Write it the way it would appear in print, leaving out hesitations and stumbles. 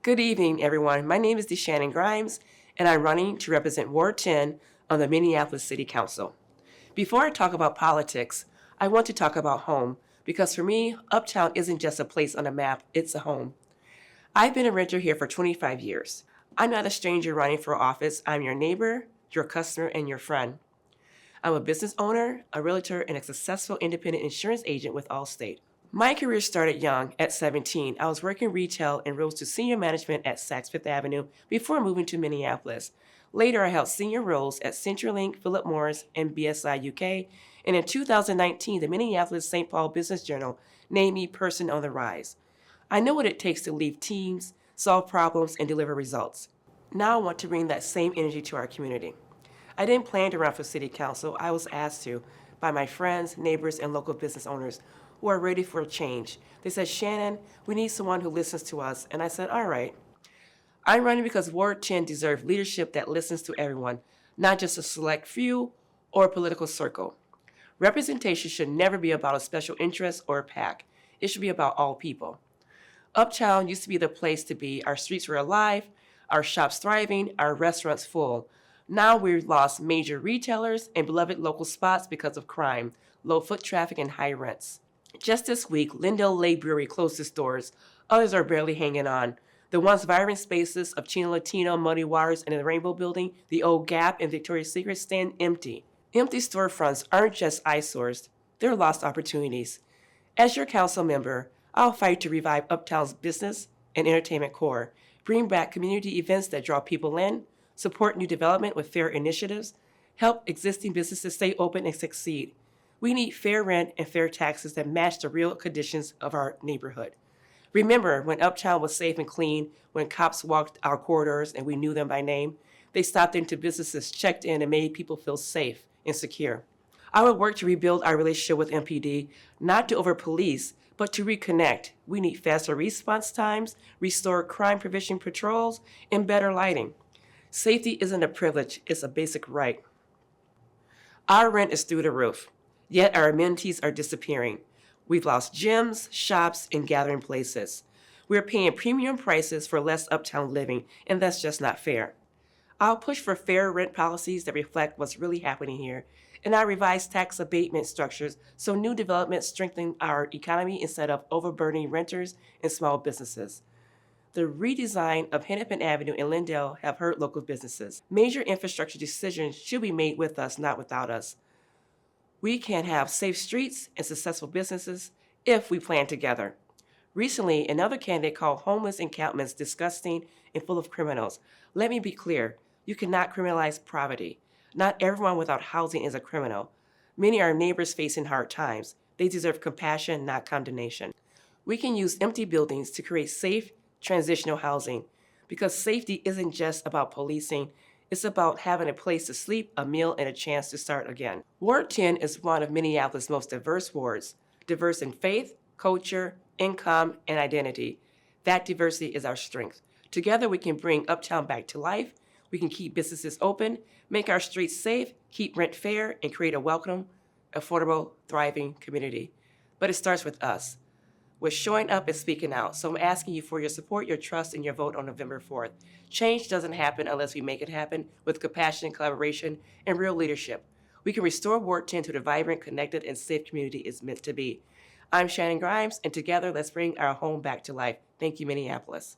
Good evening, everyone. My name is DeShanneon, and I'm running to represent Ward 10 on the Minneapolis City Council. Before I talk about politics, I want to talk about home, because for me, Uptown isn't just a place on a map, it's a home. I've been a renter here for 25 years. I'm not a stranger running for office. I'm your neighbor, your customer, and your friend. I'm a business owner, a realtor, and a successful independent insurance agent with Allstate. My career started young. At 17, I was working retail and rose to senior management at Saks Fifth Avenue before moving to Minneapolis. Later, I held senior roles at CenturyLink, Philip Morris, and BSI UK, and in 2019, the Minneapolis-St. Paul Business Journal named me Person on the Rise. I know what it takes to lead teams, solve problems, and deliver results. Now I want to bring that same energy to our community. I didn't plan to run for city council. I was asked to by my friends, neighbors, and local business owners who are ready for a change. They said, "Shannon, we need someone who listens to us." And I said, all right. I'm running because Ward 10 deserves leadership that listens to everyone, not just a select few or a political circle. Representation should never be about a special interest or a pack. It should be about all people. Uptown used to be the place to be. Our streets were alive, our shops thriving, our restaurants full. Now we've lost major retailers and beloved local spots because of crime, low foot traffic, and high rents. Just this week, Lindell Lake Brewery closed its doors. Others are barely hanging on. The once vibrant spaces of Chino Latino, Muddy Waters, and the Rainbow Building, the old Gap, and Victoria's Secret stand empty. Empty storefronts aren't just eyesores, they're lost opportunities. As your council member, I'll fight to revive Uptown's business and entertainment core, bring back community events that draw people in, support new development with fair initiatives, help existing businesses stay open and succeed. We need fair rent and fair taxes that match the real conditions of our neighborhood. Remember when Uptown was safe and clean, when cops walked our corridors and we knew them by name? They stopped into businesses, checked in, and made people feel safe and secure. I will work to rebuild our relationship with MPD, not to over-police, but to reconnect. We need faster response times, restored crime prevention patrols, and better lighting. Safety isn't a privilege, it's a basic right. Our rent is through the roof, yet our amenities are disappearing. We've lost gyms, shops, and gathering places. We're paying premium prices for less uptown living, and that's just not fair. I'll push for fair rent policies that reflect what's really happening here, and I'll revise tax abatement structures so new developments strengthen our economy instead of overburdening renters and small businesses. The redesign of Hennepin Avenue and Lindell have hurt local businesses. Major infrastructure decisions should be made with us, not without us. We can have safe streets and successful businesses if we plan together. Recently, another candidate called homeless encampments disgusting and full of criminals. Let me be clear, you cannot criminalize poverty. Not everyone without housing is a criminal. Many are neighbors facing hard times. They deserve compassion, not condemnation. We can use empty buildings to create safe, transitional housing, because safety isn't just about policing. It's about having a place to sleep, a meal, and a chance to start again. Ward 10 is one of Minneapolis' most diverse wards, diverse in faith, culture, income, and identity. That diversity is our strength. Together, we can bring Uptown back to life. We can keep businesses open, make our streets safe, keep rent fair, and create a welcome, affordable, thriving community. But it starts with us. We're showing up and speaking out, so I'm asking you for your support, your trust, and your vote on November 4th. Change doesn't happen unless we make it happen with compassion, collaboration, and real leadership. We can restore Ward 10 to the vibrant, connected, and safe community it's meant to be. I'm Shannon Grimes, and together let's bring our home back to life. Thank you, Minneapolis.